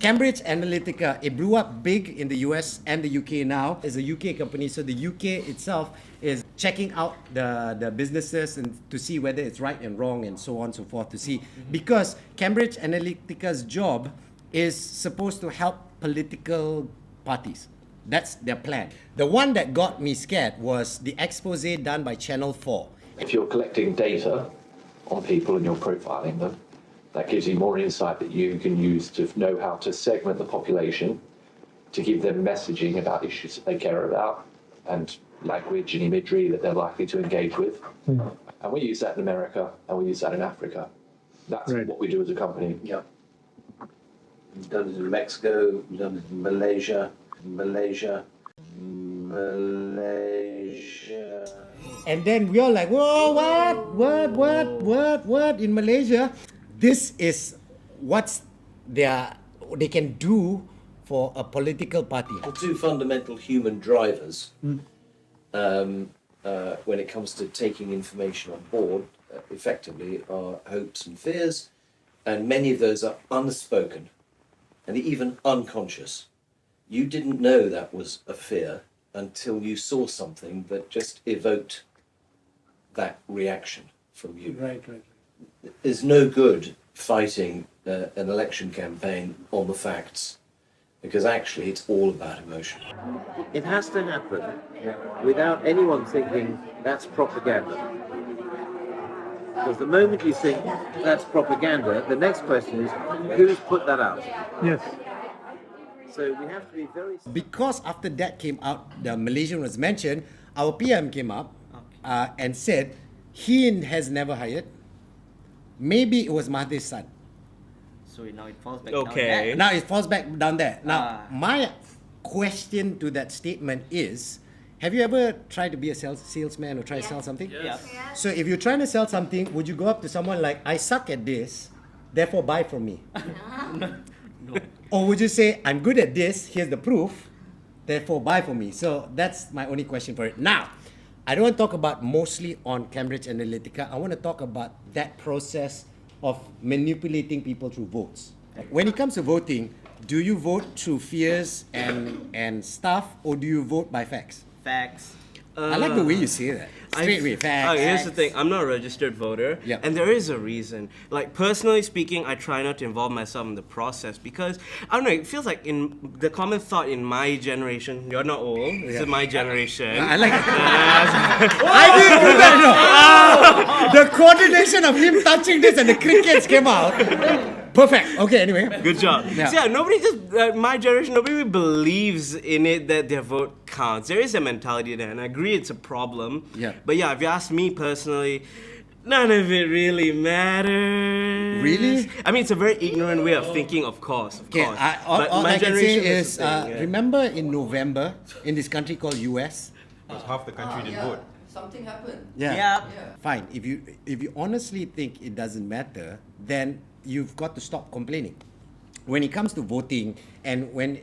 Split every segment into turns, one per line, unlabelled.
Cambridge Analytica, it blew up big in the US and the UK now. It's a UK company, so the UK itself is checking out the businesses and to see whether it's right and wrong and so on and so forth to see. Because Cambridge Analytica's job is supposed to help political parties. That's their plan. The one that got me scared was the expose done by Channel 4.
If you're collecting data on people and you're profiling them, that gives you more insight that you can use to know how to segment the population, to give them messaging about issues that they care about, and language and imagery that they're likely to engage with. And we use that in America, and we use that in Africa. That's what we do as a company.
Yeah. We've done it in Mexico, we've done it in Malaysia.
And then we all like, whoa, what in Malaysia? This is what they can do for a political party.
The two fundamental human drivers when it comes to taking information on board effectively are hopes and fears, and many of those are unspoken and even unconscious. You didn't know that was a fear until you saw something that just evoked that reaction from you.
Right.
There's no good fighting an election campaign on the facts, because actually it's all about emotion. It has to happen without anyone thinking that's propaganda. Because the moment you think that's propaganda, the next question is, who's put that out?
Yes.
So we have to be very...
Because after that came out, the Malaysian was mentioned, our PM came up and said he has never hired. Maybe it was Mahathir's son.
So now it falls back down there.
Now it falls back down there. Now, my question to that statement is, have you ever tried to be a salesman or try to sell something?
Yes.
So if you're trying to sell something, would you go up to someone like, I suck at this, therefore buy from me?
No.
Or would you say, I'm good at this, here's the proof, therefore buy from me? So that's my only question for it. Now, I don't want to talk about mostly on Cambridge Analytica. I want to talk about that process of manipulating people through votes. When it comes to voting, do you vote through fears and stuff, or do you vote by facts?
Facts.
I like the way you say that. Straight away, facts.
Here's the thing, I'm not a registered voter,
Yep.
and there is a reason. Like, personally speaking, I try not to involve myself in the process because, I don't know, it feels like in the common thought in my generation, you're not old, this is my generation.
I like it. I didn't do that, no. The coordination of him touching this and the crickets came out. Perfect. Okay, anyway.
Good job.
Yeah.
So nobody just, my generation, nobody believes in it that their vote counts. There is a mentality there, and I agree it's a problem.
Yeah.
But yeah, if you ask me personally, none of it really matters.
Really?
I mean, it's a very ignorant way of thinking, of course.
Okay, all I can say is, remember in November, in this country called US?
Because half the country didn't vote.
Something happened.
Yeah.
Yeah.
Fine. If you honestly think it doesn't matter, then you've got to stop complaining. When it comes to voting, and when,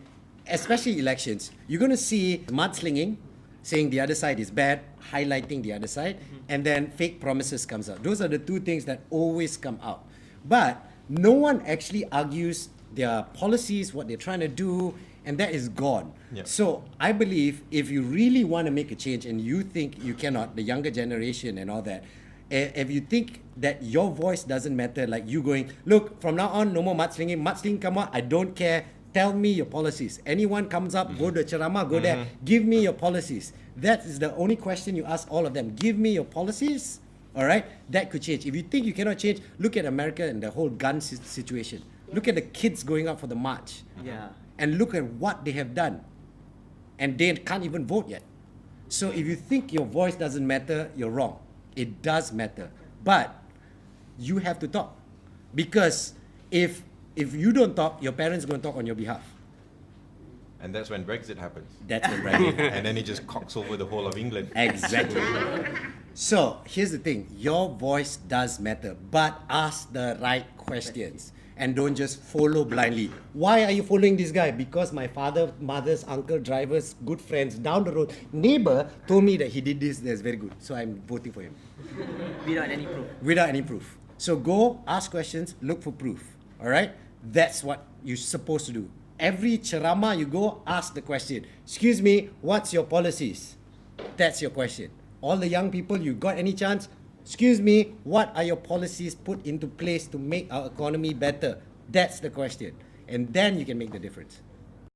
especially elections, you're going to see mudslinging, saying the other side is bad, highlighting the other side, and then fake promises comes out. Those are the two things that always come out. But no one actually argues their policies, what they're trying to do, and that is gone.
Yeah.
So I believe if you really want to make a change and you think you cannot, the younger generation and all that, if you think that your voice doesn't matter, like you going, look, from now on, no more mudslinging come out, I don't care, tell me your policies. Anyone comes up, go to Charama, go there, give me your policies. That is the only question you ask all of them. Give me your policies, all right? That could change. If you think you cannot change, look at America and the whole gun situation. Look at the kids going out for the march.
Yeah.
And look at what they have done. And they can't even vote yet. So if you think your voice doesn't matter, you're wrong. It does matter. But you have to talk. Because if you don't talk, your parents are going to talk on your behalf.
And that's when Brexit happens.
That's when Brexit
And then it just cocks over the whole of England.
Exactly. So here's the thing. Your voice does matter. But ask the right questions. And don't just follow blindly. Why are you following this guy? Because my father, mother's, uncle, drivers, good friends down the road, neighbor told me that he did this, that's very good. So I'm voting for him.
Without any proof.
Without any proof. So go, ask questions, look for proof. All right? That's what you're supposed to do. Every ceramah you go, ask the question, excuse me, what's your policies? That's your question. All the young people, you got any chance? Excuse me, what are your policies put into place to make our economy better? That's the question. And then you can make the difference.